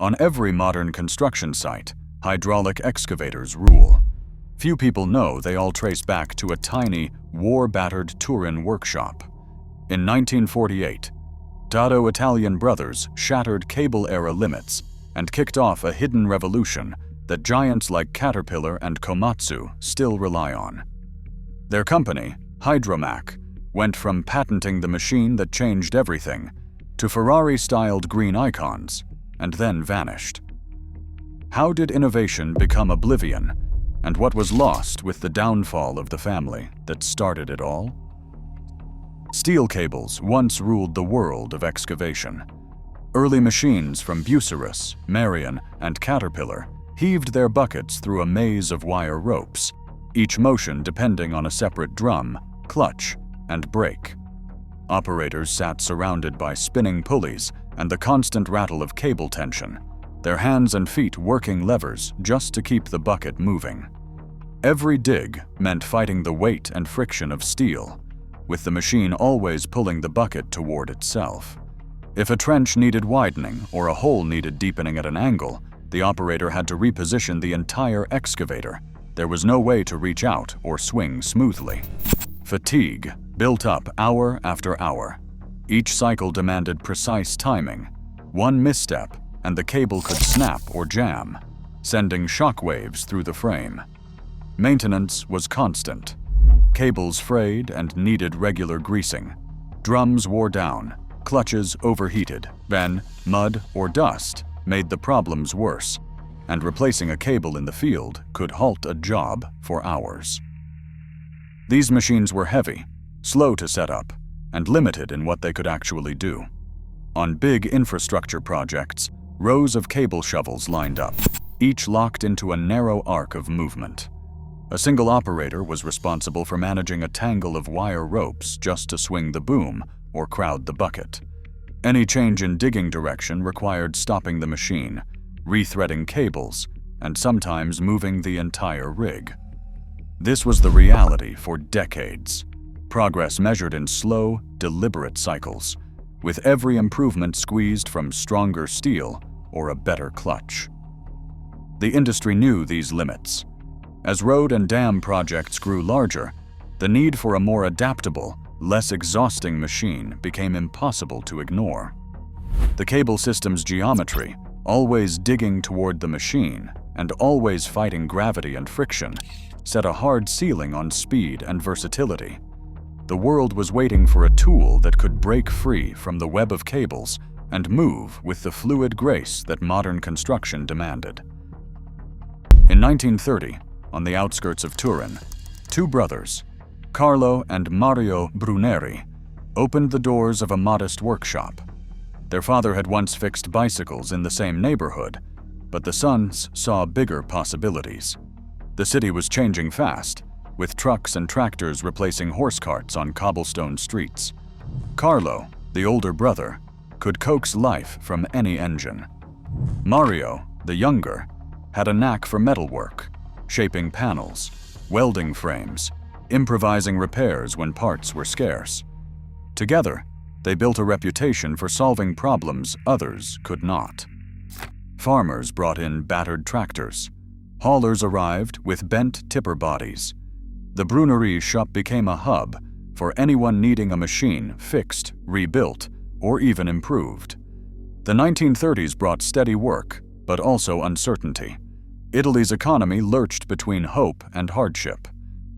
On every modern construction site, hydraulic excavators rule. Few people know they all trace back to a tiny, war-battered Turin workshop. In 1948, Italian brothers shattered cable-era limits and kicked off a hidden revolution that giants like Caterpillar and Komatsu still rely on. Their company, Hydromac, went from patenting the machine that changed everything to Ferrari-styled green icons, and then vanished. How did innovation become oblivion, and what was lost with the downfall of the family that started it all? Steel cables once ruled the world of excavation. Early machines from Bucyrus, Marion, and Caterpillar heaved their buckets through a maze of wire ropes, each motion depending on a separate drum, clutch, and brake. Operators sat surrounded by spinning pulleys and the constant rattle of cable tension, their hands and feet working levers just to keep the bucket moving. Every dig meant fighting the weight and friction of steel, with the machine always pulling the bucket toward itself. If a trench needed widening or a hole needed deepening at an angle, the operator had to reposition the entire excavator. There was no way to reach out or swing smoothly. Fatigue built up hour after hour. Each cycle demanded precise timing. One misstep, and the cable could snap or jam, sending shock waves through the frame. Maintenance was constant. Cables frayed and needed regular greasing. Drums wore down, clutches overheated. Then, mud or dust made the problems worse, and replacing a cable in the field could halt a job for hours. These machines were heavy, slow to set up, and limited in what they could actually do. On big infrastructure projects, rows of cable shovels lined up, each locked into a narrow arc of movement. A single operator was responsible for managing a tangle of wire ropes just to swing the boom or crowd the bucket. Any change in digging direction required stopping the machine, rethreading cables, and sometimes moving the entire rig. This was the reality for decades. Progress measured in slow, deliberate cycles, with every improvement squeezed from stronger steel or a better clutch. The industry knew these limits. As road and dam projects grew larger, the need for a more adaptable, less exhausting machine became impossible to ignore. The cable system's geometry, always digging toward the machine and always fighting gravity and friction, set a hard ceiling on speed and versatility. The world was waiting for a tool that could break free from the web of cables and move with the fluid grace that modern construction demanded. In 1930, on the outskirts of Turin, two brothers, Carlo and Mario Bruneri, opened the doors of a modest workshop. Their father had once fixed bicycles in the same neighborhood, but the sons saw bigger possibilities. The city was changing fast, with trucks and tractors replacing horse carts on cobblestone streets. Carlo, the older brother, could coax life from any engine. Mario, the younger, had a knack for metalwork, shaping panels, welding frames, improvising repairs when parts were scarce. Together, they built a reputation for solving problems others could not. Farmers brought in battered tractors. Haulers arrived with bent tipper bodies. The Bruneri shop became a hub for anyone needing a machine fixed, rebuilt, or even improved. The 1930s brought steady work, but also uncertainty. Italy's economy lurched between hope and hardship.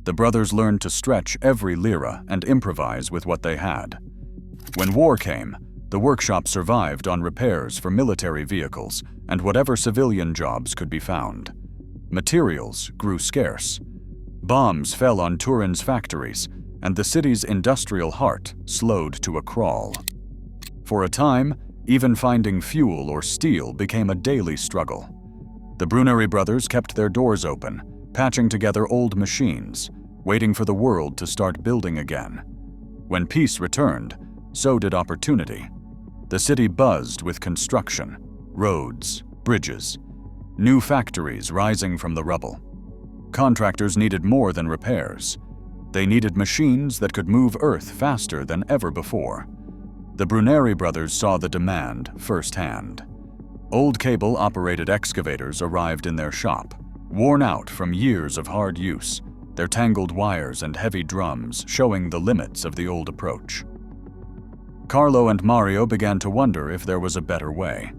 The brothers learned to stretch every lira and improvise with what they had. When war came, the workshop survived on repairs for military vehicles and whatever civilian jobs could be found. Materials grew scarce. Bombs fell on Turin's factories, and the city's industrial heart slowed to a crawl. For a time, even finding fuel or steel became a daily struggle. The Bruneri brothers kept their doors open, patching together old machines, waiting for the world to start building again. When peace returned, so did opportunity. The city buzzed with construction, roads, bridges, new factories rising from the rubble. Contractors needed more than repairs. They needed machines that could move earth faster than ever before. The Bruneri brothers saw the demand firsthand. Old cable-operated excavators arrived in their shop, worn out from years of hard use, their tangled wires and heavy drums showing the limits of the old approach. Carlo and Mario began to wonder if there was a better way.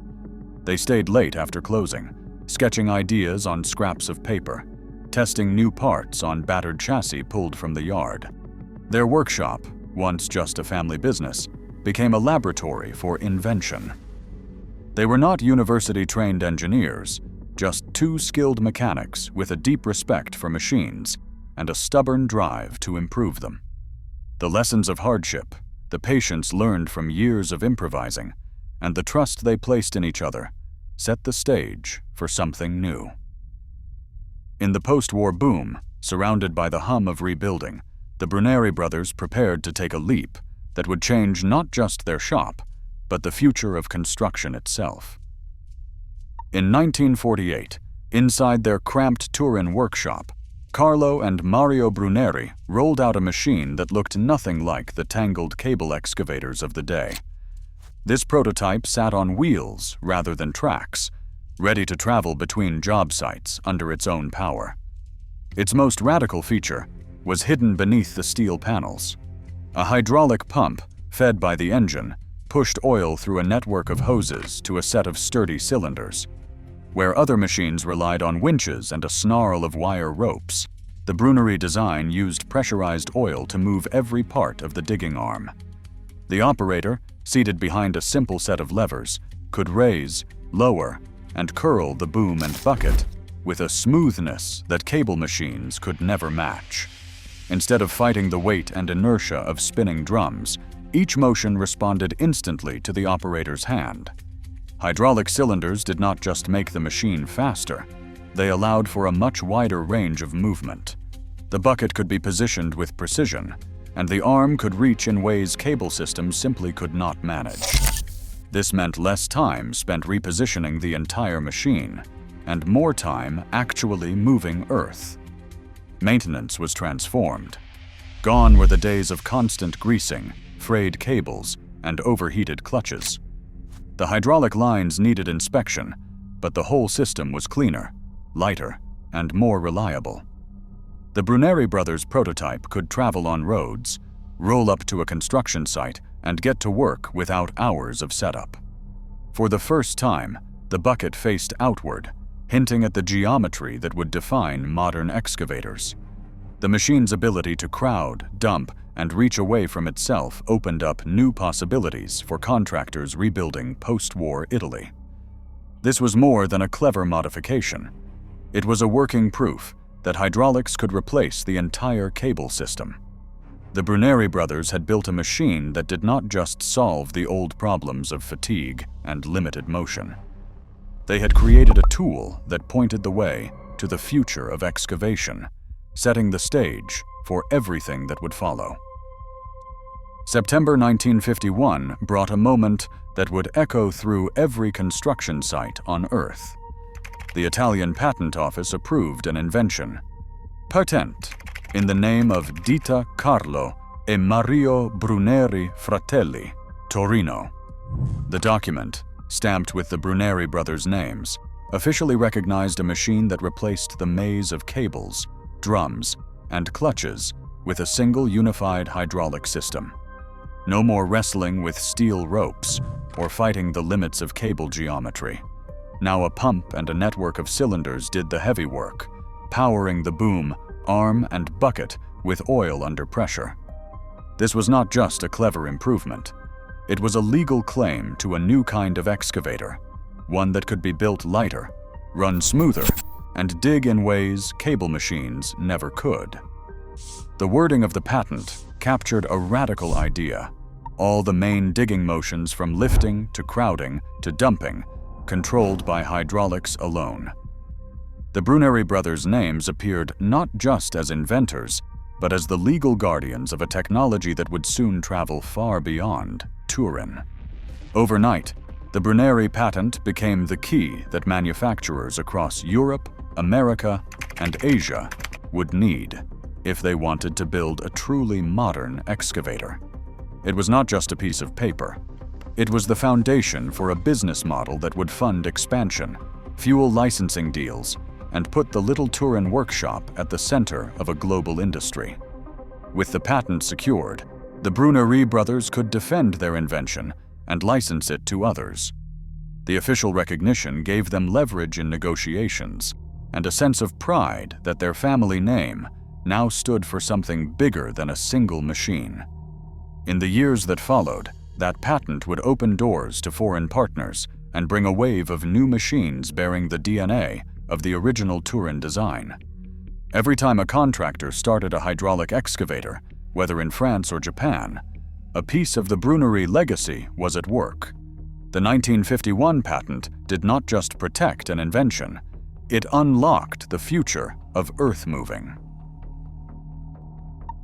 They stayed late after closing, sketching ideas on scraps of paper, testing new parts on battered chassis pulled from the yard. Their workshop, once just a family business, became a laboratory for invention. They were not university-trained engineers, just two skilled mechanics with a deep respect for machines and a stubborn drive to improve them. The lessons of hardship, the patience learned from years of improvising, and the trust they placed in each other set the stage for something new. In the post-war boom, surrounded by the hum of rebuilding, the Bruneri brothers prepared to take a leap that would change not just their shop, but the future of construction itself. In 1948, inside their cramped Turin workshop, Carlo and Mario Bruneri rolled out a machine that looked nothing like the tangled cable excavators of the day. This prototype sat on wheels rather than tracks, ready to travel between job sites under its own power. Its most radical feature was hidden beneath the steel panels. A hydraulic pump, fed by the engine, pushed oil through a network of hoses to a set of sturdy cylinders. Where other machines relied on winches and a snarl of wire ropes, the Bruneri design used pressurized oil to move every part of the digging arm. The operator, seated behind a simple set of levers, could raise, lower, and curl the boom and bucket with a smoothness that cable machines could never match. Instead of fighting the weight and inertia of spinning drums, each motion responded instantly to the operator's hand. Hydraulic cylinders did not just make the machine faster, they allowed for a much wider range of movement. The bucket could be positioned with precision, and the arm could reach in ways cable systems simply could not manage. This meant less time spent repositioning the entire machine, and more time actually moving earth. Maintenance was transformed. Gone were the days of constant greasing, frayed cables, and overheated clutches. The hydraulic lines needed inspection, but the whole system was cleaner, lighter, and more reliable. The Bruneri brothers' prototype could travel on roads, roll up to a construction site, and get to work without hours of setup. For the first time, the bucket faced outward, hinting at the geometry that would define modern excavators. The machine's ability to crowd, dump, and reach away from itself opened up new possibilities for contractors rebuilding post-war Italy. This was more than a clever modification. It was a working proof that hydraulics could replace the entire cable system. The Bruneri brothers had built a machine that did not just solve the old problems of fatigue and limited motion. They had created a tool that pointed the way to the future of excavation, setting the stage for everything that would follow. September 1951 brought a moment that would echo through every construction site on Earth. The Italian Patent Office approved an invention, patent, in the name of Ditta Carlo e Mario Bruneri Fratelli, Torino. The document, stamped with the Bruneri brothers' names, officially recognized a machine that replaced the maze of cables, drums, and clutches with a single unified hydraulic system. No more wrestling with steel ropes or fighting the limits of cable geometry. Now a pump and a network of cylinders did the heavy work, powering the boom, arm, and bucket with oil under pressure. This was not just a clever improvement. It was a legal claim to a new kind of excavator, one that could be built lighter, run smoother, and dig in ways cable machines never could. The wording of the patent captured a radical idea: all the main digging motions from lifting to crowding to dumping, controlled by hydraulics alone. The Bruneri brothers' names appeared not just as inventors, but as the legal guardians of a technology that would soon travel far beyond Turin. Overnight, the Bruneri patent became the key that manufacturers across Europe, America, and Asia would need if they wanted to build a truly modern excavator. It was not just a piece of paper. It was the foundation for a business model that would fund expansion, fuel licensing deals, and put the little Turin workshop at the center of a global industry. With the patent secured, the Bruneri brothers could defend their invention and license it to others. The official recognition gave them leverage in negotiations and a sense of pride that their family name now stood for something bigger than a single machine. In the years that followed, that patent would open doors to foreign partners and bring a wave of new machines bearing the DNA of the original Turin design. Every time a contractor started a hydraulic excavator, whether in France or Japan, a piece of the Bruneri legacy was at work. The 1951 patent did not just protect an invention, it unlocked the future of earth-moving.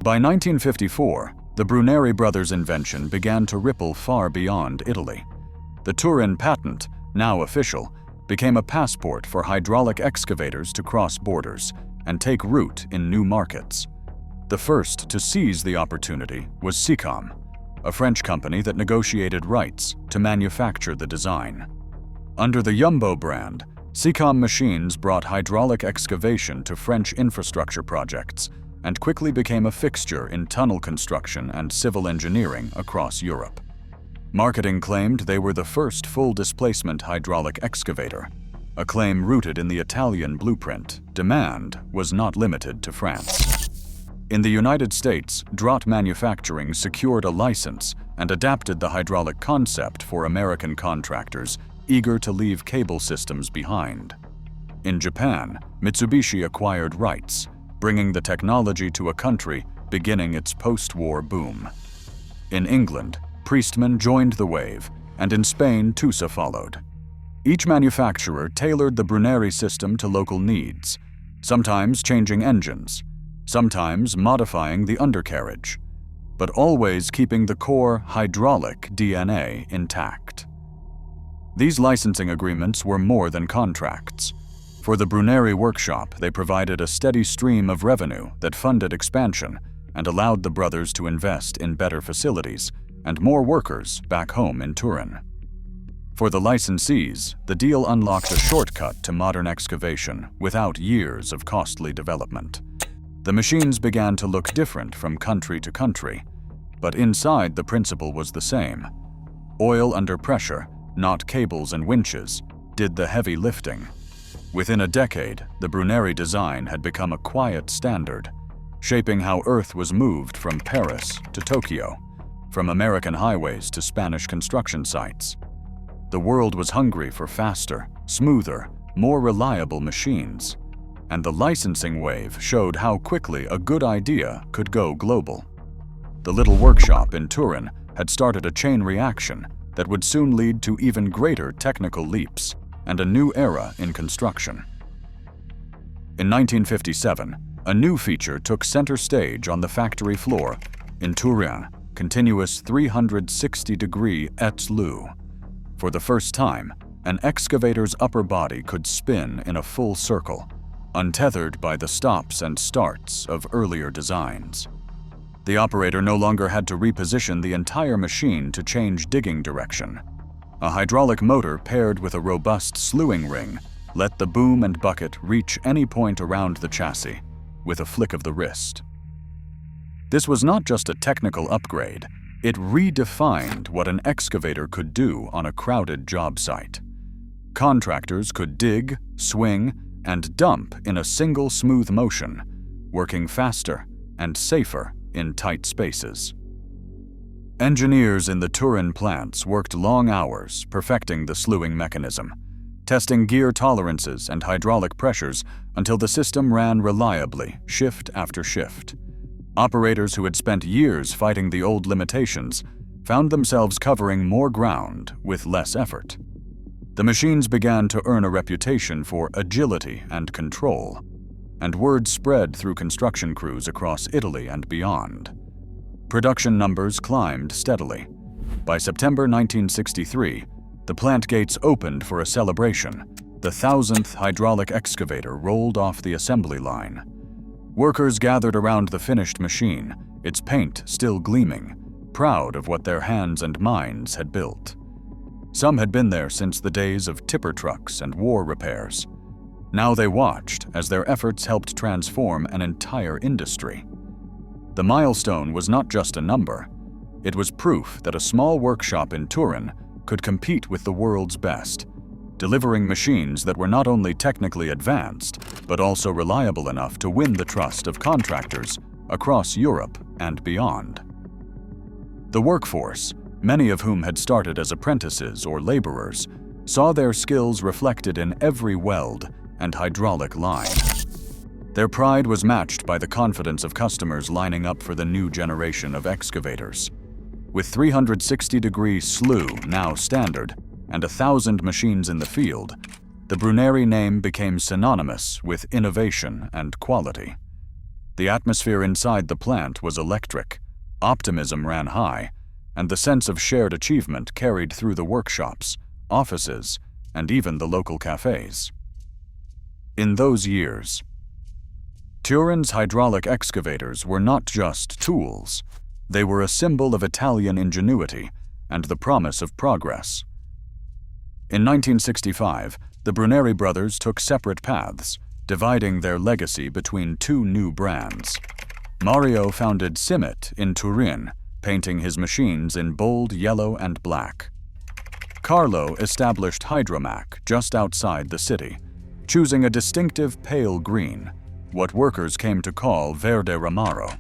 By 1954, the Bruneri brothers' invention began to ripple far beyond Italy. The Turin patent, now official, became a passport for hydraulic excavators to cross borders and take root in new markets. The first to seize the opportunity was Sicam, a French company that negotiated rights to manufacture the design. Under the Jumbo brand, Sicam machines brought hydraulic excavation to French infrastructure projects and quickly became a fixture in tunnel construction and civil engineering across Europe. Marketing claimed they were the first full-displacement hydraulic excavator, a claim rooted in the Italian blueprint. Demand was not limited to France. In the United States, Drott Manufacturing secured a license and adapted the hydraulic concept for American contractors eager to leave cable systems behind. In Japan, Mitsubishi acquired rights, bringing the technology to a country beginning its post-war boom. In England, Priestman joined the wave, and in Spain, Tusa followed. Each manufacturer tailored the Bruneri system to local needs, sometimes changing engines, sometimes modifying the undercarriage, but always keeping the core hydraulic DNA intact. These licensing agreements were more than contracts. For the Bruneri workshop, they provided a steady stream of revenue that funded expansion and allowed the brothers to invest in better facilities and more workers back home in Turin. For the licensees, the deal unlocked a shortcut to modern excavation without years of costly development. The machines began to look different from country to country, but inside the principle was the same. Oil under pressure, not cables and winches, did the heavy lifting. Within a decade, the Bruneri design had become a quiet standard, shaping how Earth was moved from Paris to Tokyo, from American highways to Spanish construction sites. The world was hungry for faster, smoother, more reliable machines, and the licensing wave showed how quickly a good idea could go global. The little workshop in Turin had started a chain reaction that would soon lead to even greater technical leaps and a new era in construction. In 1957, a new feature took center stage on the factory floor in Turin, continuous 360-degree et-lu. For the first time, an excavator's upper body could spin in a full circle, untethered by the stops and starts of earlier designs. The operator no longer had to reposition the entire machine to change digging direction. A hydraulic motor paired with a robust slewing ring let the boom and bucket reach any point around the chassis with a flick of the wrist. This was not just a technical upgrade, it redefined what an excavator could do on a crowded job site. Contractors could dig, swing, and dump in a single smooth motion, working faster and safer in tight spaces. Engineers in the Turin plants worked long hours perfecting the slewing mechanism, testing gear tolerances and hydraulic pressures until the system ran reliably, shift after shift. Operators who had spent years fighting the old limitations found themselves covering more ground with less effort. The machines began to earn a reputation for agility and control, and word spread through construction crews across Italy and beyond. Production numbers climbed steadily. By September 1963, the plant gates opened for a celebration. The 1,000th hydraulic excavator rolled off the assembly line. Workers gathered around the finished machine, its paint still gleaming, proud of what their hands and minds had built. Some had been there since the days of tipper trucks and war repairs. Now they watched as their efforts helped transform an entire industry. The milestone was not just a number. It was proof that a small workshop in Turin could compete with the world's best, delivering machines that were not only technically advanced, but also reliable enough to win the trust of contractors across Europe and beyond. The workforce, many of whom had started as apprentices or laborers, saw their skills reflected in every weld and hydraulic line. Their pride was matched by the confidence of customers lining up for the new generation of excavators. With 360-degree slew now standard and 1,000 machines in the field, the Bruneri name became synonymous with innovation and quality. The atmosphere inside the plant was electric, optimism ran high, and the sense of shared achievement carried through the workshops, offices, and even the local cafes. In those years, Turin's hydraulic excavators were not just tools. They were a symbol of Italian ingenuity and the promise of progress. In 1965, the Bruneri brothers took separate paths, dividing their legacy between two new brands. Mario founded Simit in Turin, painting his machines in bold yellow and black. Carlo established Hydromac just outside the city, choosing a distinctive pale green, what workers came to call verde romaro.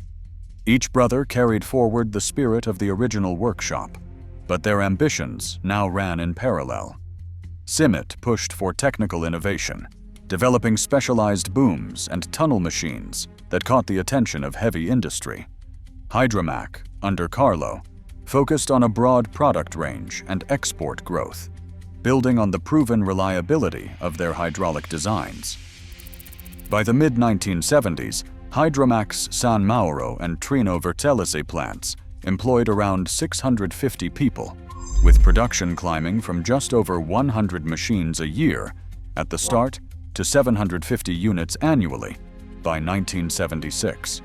Each brother carried forward the spirit of the original workshop, but their ambitions now ran in parallel. Simit pushed for technical innovation, developing specialized booms and tunnel machines that caught the attention of heavy industry. Hydromac, under Carlo, focused on a broad product range and export growth, building on the proven reliability of their hydraulic designs. By the mid-1970s, Hydromac's San Mauro and Trino Vertelese plants employed around 650 people, with production climbing from just over 100 machines a year at the start to 750 units annually by 1976.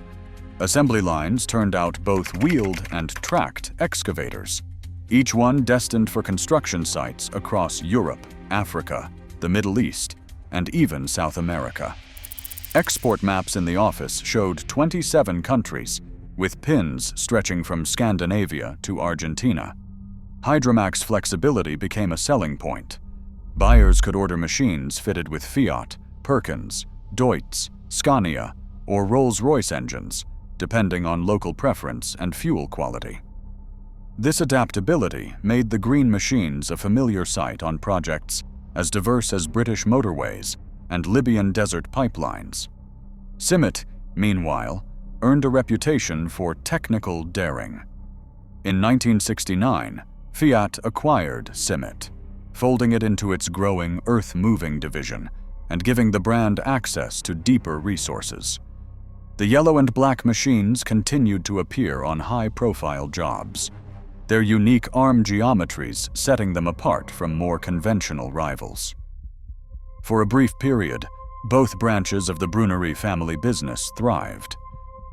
Assembly lines turned out both wheeled and tracked excavators, each one destined for construction sites across Europe, Africa, the Middle East, and even South America. Export maps in the office showed 27 countries, with pins stretching from Scandinavia to Argentina. Hydromac's flexibility became a selling point. Buyers could order machines fitted with Fiat, Perkins, Deutz, Scania, or Rolls-Royce engines, depending on local preference and fuel quality. This adaptability made the green machines a familiar sight on projects as diverse as British motorways and Libyan desert pipelines. Simit, meanwhile, earned a reputation for technical daring. In 1969, Fiat acquired Simit, folding it into its growing earth-moving division and giving the brand access to deeper resources. The yellow and black machines continued to appear on high-profile jobs, their unique arm geometries setting them apart from more conventional rivals. For a brief period, both branches of the Bruneri family business thrived.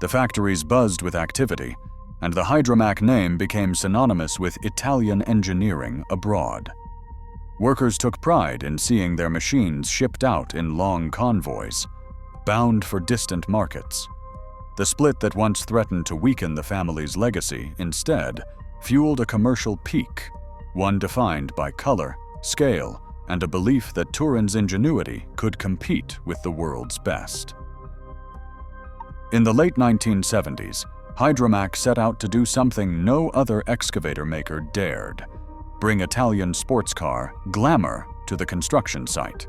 The factories buzzed with activity, and the Hydromac name became synonymous with Italian engineering abroad. Workers took pride in seeing their machines shipped out in long convoys, bound for distant markets. The split that once threatened to weaken the family's legacy instead fueled a commercial peak, one defined by color, scale, and a belief that Turin's ingenuity could compete with the world's best. In the late 1970s, Hydromac set out to do something no other excavator maker dared: bring Italian sports car glamour to the construction site.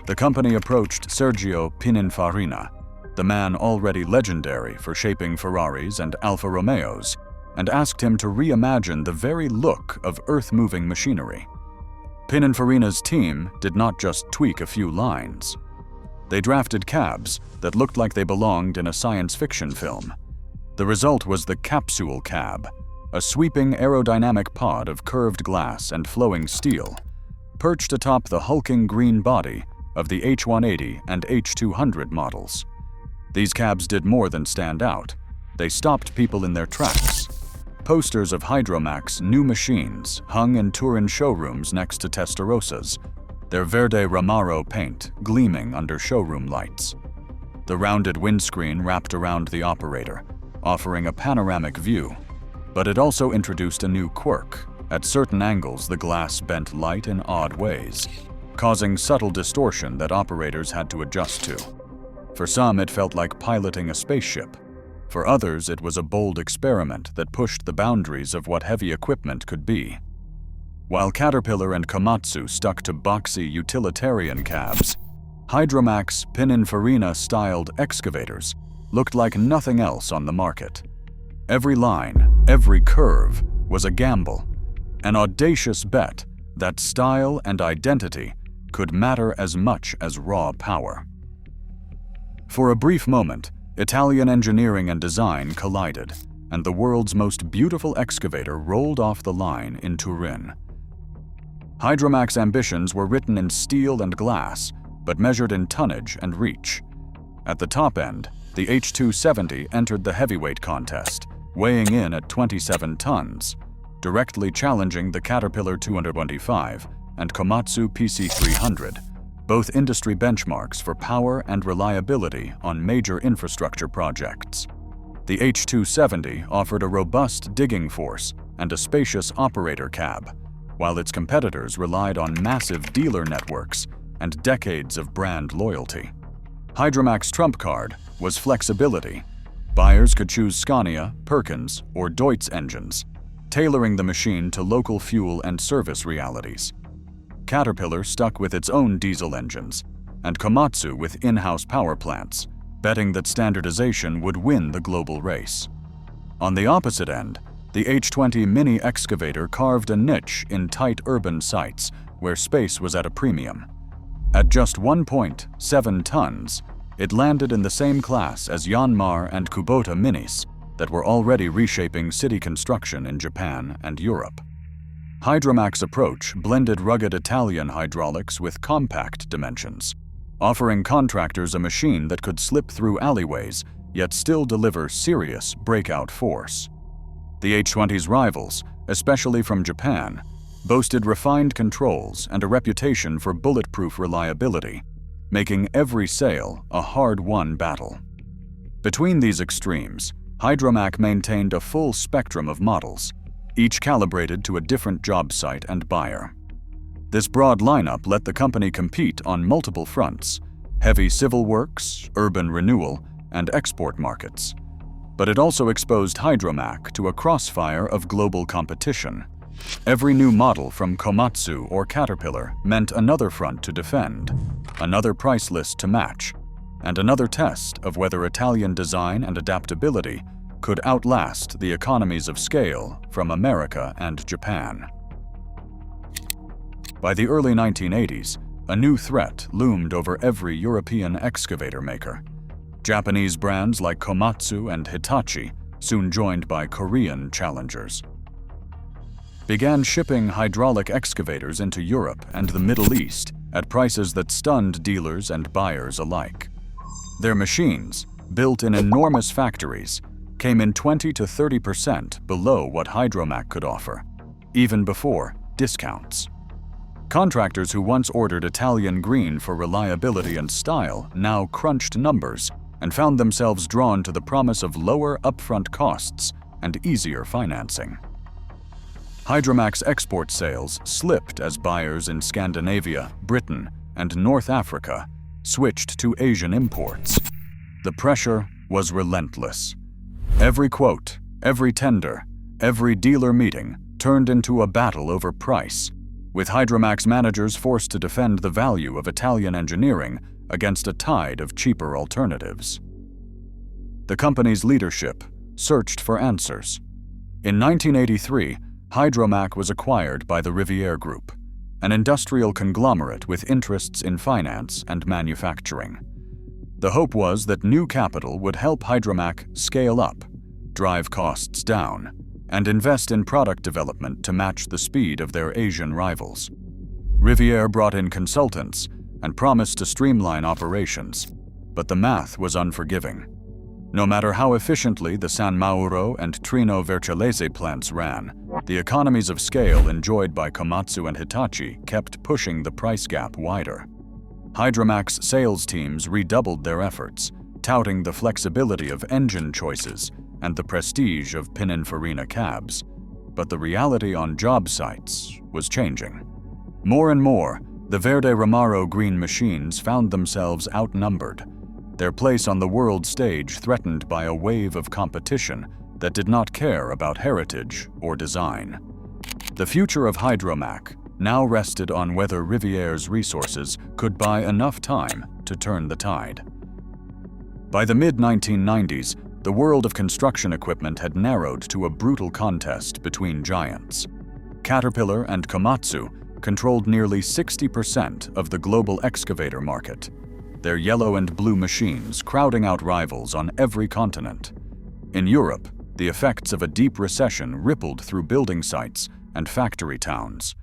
The company approached Sergio Pininfarina, the man already legendary for shaping Ferraris and Alfa Romeos, and asked him to reimagine the very look of earth-moving machinery. Pininfarina's team did not just tweak a few lines. They drafted cabs that looked like they belonged in a science fiction film. The result was the capsule cab, a sweeping aerodynamic pod of curved glass and flowing steel, perched atop the hulking green body of the H180 and H200 models. These cabs did more than stand out. They stopped people in their tracks. Posters of Hydromac's new machines hung in Turin showrooms next to Testarossas, their Verde Romaro paint gleaming under showroom lights. The rounded windscreen wrapped around the operator, offering a panoramic view, but it also introduced a new quirk. At certain angles, the glass bent light in odd ways, causing subtle distortion that operators had to adjust to. For some, it felt like piloting a spaceship. For others, it was a bold experiment that pushed the boundaries of what heavy equipment could be. While Caterpillar and Komatsu stuck to boxy utilitarian cabs, Hydromac's Pininfarina-styled excavators looked like nothing else on the market. Every line, every curve was a gamble, an audacious bet that style and identity could matter as much as raw power. For a brief moment, Italian engineering and design collided, and the world's most beautiful excavator rolled off the line in Turin. Hydromac's ambitions were written in steel and glass, but measured in tonnage and reach. At the top end, the H270 entered the heavyweight contest, weighing in at 27 tons, directly challenging the Caterpillar 225 and Komatsu PC300, both industry benchmarks for power and reliability on major infrastructure projects. The H270 offered a robust digging force and a spacious operator cab, while its competitors relied on massive dealer networks and decades of brand loyalty. Hydromac's trump card was flexibility. Buyers could choose Scania, Perkins, or Deutz engines, tailoring the machine to local fuel and service realities. Caterpillar stuck with its own diesel engines, and Komatsu with in-house power plants, betting that standardization would win the global race. On the opposite end, the H20 mini excavator carved a niche in tight urban sites where space was at a premium. At just 1.7 tons, it landed in the same class as Yanmar and Kubota minis that were already reshaping city construction in Japan and Europe. Hydromac's approach blended rugged Italian hydraulics with compact dimensions, offering contractors a machine that could slip through alleyways yet still deliver serious breakout force. The H20's rivals, especially from Japan, boasted refined controls and a reputation for bulletproof reliability, making every sale a hard-won battle. Between these extremes, Hydromac maintained a full spectrum of models, each calibrated to a different job site and buyer. This broad lineup let the company compete on multiple fronts: heavy civil works, urban renewal, and export markets. But it also exposed Hydromac to a crossfire of global competition. Every new model from Komatsu or Caterpillar meant another front to defend, another price list to match, and another test of whether Italian design and adaptability could outlast the economies of scale from America and Japan. By the early 1980s, a new threat loomed over every European excavator maker. Japanese brands like Komatsu and Hitachi, soon joined by Korean challengers, began shipping hydraulic excavators into Europe and the Middle East at prices that stunned dealers and buyers alike. Their machines, built in enormous factories, came in 20 to 30% below what Hydromac could offer, even before discounts. Contractors who once ordered Italian green for reliability and style now crunched numbers and found themselves drawn to the promise of lower upfront costs and easier financing. Hydromac's export sales slipped as buyers in Scandinavia, Britain, and North Africa switched to Asian imports. The pressure was relentless. Every quote, every tender, every dealer meeting turned into a battle over price, with Hydromac's managers forced to defend the value of Italian engineering against a tide of cheaper alternatives. The company's leadership searched for answers. In 1983, Hydromac was acquired by the Riviere Group, an industrial conglomerate with interests in finance and manufacturing. The hope was that new capital would help Hydromac scale up, drive costs down, and invest in product development to match the speed of their Asian rivals. Riviere brought in consultants and promised to streamline operations, but the math was unforgiving. No matter how efficiently the San Mauro and Trino Vercellese plants ran, the economies of scale enjoyed by Komatsu and Hitachi kept pushing the price gap wider. Hydromac's sales teams redoubled their efforts, touting the flexibility of engine choices and the prestige of Pininfarina cabs. But the reality on job sites was changing. More and more, the Verde Romaro green machines found themselves outnumbered, their place on the world stage threatened by a wave of competition that did not care about heritage or design. The future of Hydromac now rested on whether Riviere's resources could buy enough time to turn the tide. By the mid-1990s, the world of construction equipment had narrowed to a brutal contest between giants. Caterpillar and Komatsu controlled nearly 60% of the global excavator market, their yellow and blue machines crowding out rivals on every continent. In Europe, the effects of a deep recession rippled through building sites and factory towns.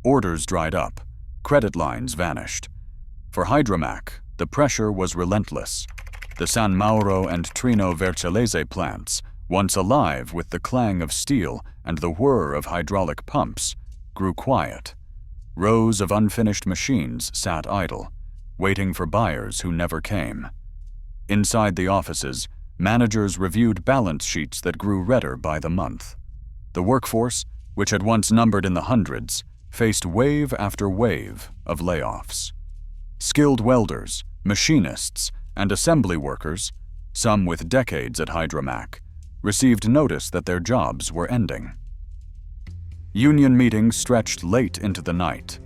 Orders dried up, credit lines vanished. For Hydromac, the pressure was relentless. The San Mauro and Trino Vercellese plants, once alive with the clang of steel and the whir of hydraulic pumps, grew quiet. Rows of unfinished machines sat idle, waiting for buyers who never came. Inside the offices, managers reviewed balance sheets that grew redder by the month. The workforce, which had once numbered in the hundreds, faced wave after wave of layoffs. Skilled welders, machinists, and assembly workers, some with decades at Hydromac, received notice that their jobs were ending. Union meetings stretched late into the night,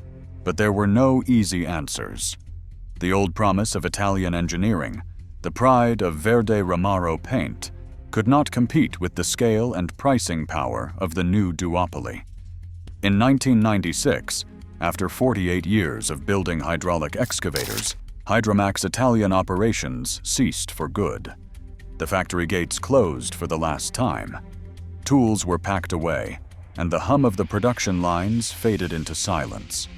but there were no easy answers. The old promise of Italian engineering, the pride of Verde Romaro paint, could not compete with the scale and pricing power of the new duopoly. In 1996, after 48 years of building hydraulic excavators, Hydromac's Italian operations ceased for good. The factory gates closed for the last time. Tools were packed away, and the hum of the production lines faded into silence.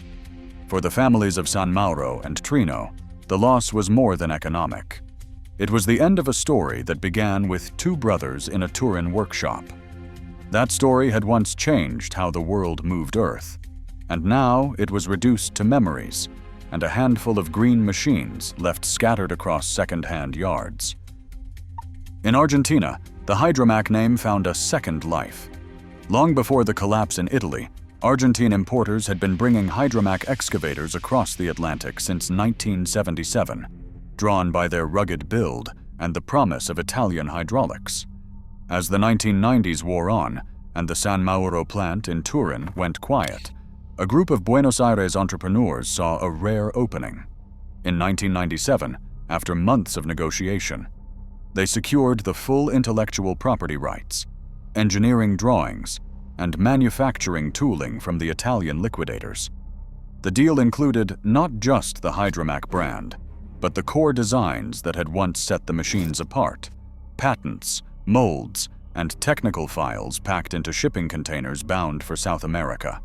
For the families of San Mauro and Trino, the loss was more than economic. It was the end of a story that began with two brothers in a Turin workshop. That story had once changed how the world moved Earth, and now it was reduced to memories and a handful of green machines left scattered across second-hand yards. In Argentina, the Hydromac name found a second life. Long before the collapse in Italy, Argentine importers had been bringing Hydromac excavators across the Atlantic since 1977, drawn by their rugged build and the promise of Italian hydraulics. As the 1990s wore on and the San Mauro plant in Turin went quiet, a group of Buenos Aires entrepreneurs saw a rare opening. In 1997, after months of negotiation, they secured the full intellectual property rights, engineering drawings, and manufacturing tooling from the Italian liquidators. The deal included not just the Hydromac brand, but the core designs that had once set the machines apart, patents, molds, and technical files packed into shipping containers bound for South America.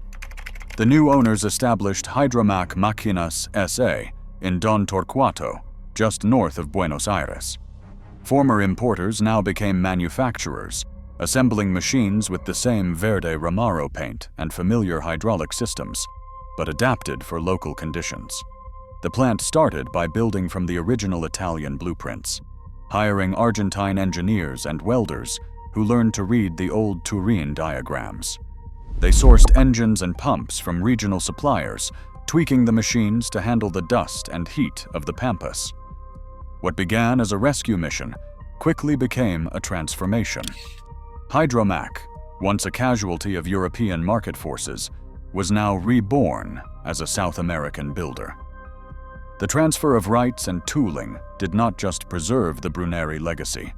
The new owners established Hydromac Máquinas S.A. in Don Torquato, just north of Buenos Aires. Former importers now became manufacturers, assembling machines with the same Verde Romaro paint and familiar hydraulic systems, but adapted for local conditions. The plant started by building from the original Italian blueprints, hiring Argentine engineers and welders who learned to read the old Turin diagrams. They sourced engines and pumps from regional suppliers, tweaking the machines to handle the dust and heat of the Pampas. What began as a rescue mission quickly became a transformation. Hydromac, once a casualty of European market forces, was now reborn as a South American builder. The transfer of rights and tooling did not just preserve the Bruneri legacy,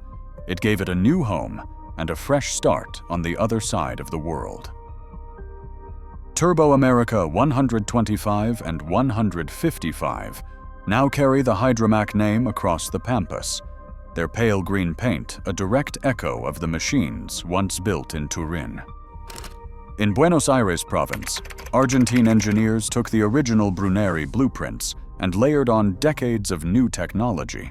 it gave it a new home and a fresh start on the other side of the world. Turbo America 125 and 155 now carry the Hydromac name across the Pampas, their pale green paint a direct echo of the machines once built in Turin. In Buenos Aires province, Argentine engineers took the original Bruneri blueprints and layered on decades of new technology.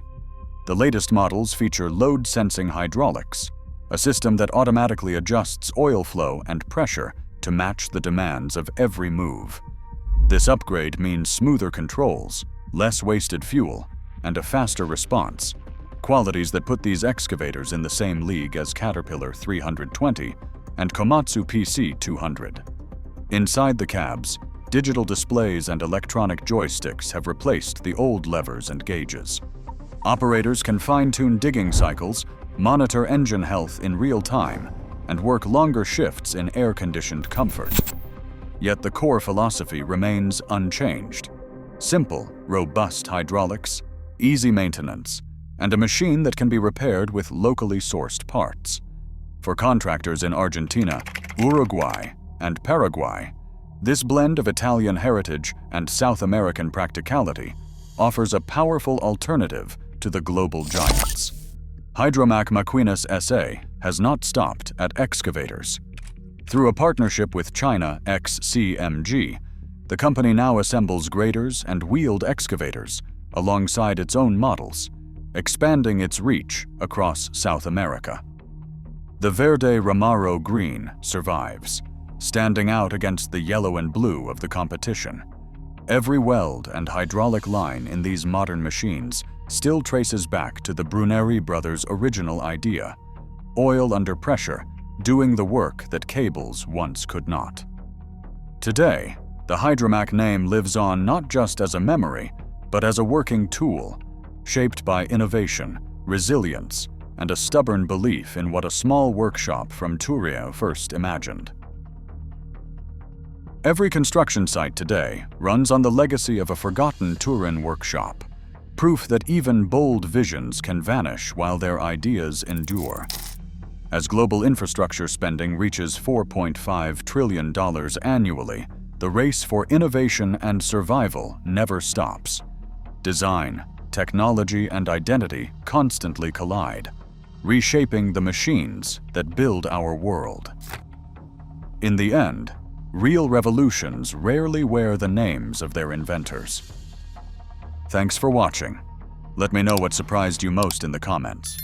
The latest models feature load-sensing hydraulics, a system that automatically adjusts oil flow and pressure to match the demands of every move. This upgrade means smoother controls, less wasted fuel, and a faster response, qualities that put these excavators in the same league as Caterpillar 320 and Komatsu PC 200. Inside the cabs, digital displays and electronic joysticks have replaced the old levers and gauges. Operators can fine-tune digging cycles, monitor engine health in real time, and work longer shifts in air-conditioned comfort. Yet the core philosophy remains unchanged. Simple, robust hydraulics, easy maintenance, and a machine that can be repaired with locally sourced parts. For contractors in Argentina, Uruguay, and Paraguay, this blend of Italian heritage and South American practicality offers a powerful alternative to the global giants. Hydromac Maquinas SA has not stopped at excavators. Through a partnership with China XCMG, the company now assembles graders and wheeled excavators alongside its own models, expanding its reach across South America. The Verde Ramaro Green survives, standing out against the yellow and blue of the competition. Every weld and hydraulic line in these modern machines still traces back to the Bruneri brothers' original idea: oil under pressure, doing the work that cables once could not. Today, the Hydromac name lives on not just as a memory, but as a working tool, shaped by innovation, resilience, and a stubborn belief in what a small workshop from Turin first imagined. Every construction site today runs on the legacy of a forgotten Turin workshop, proof that even bold visions can vanish while their ideas endure. As global infrastructure spending reaches $4.5 trillion annually, the race for innovation and survival never stops. Design, technology, and identity constantly collide, reshaping the machines that build our world. In the end, real revolutions rarely wear the names of their inventors. Thanks for watching. Let me know what surprised you most in the comments.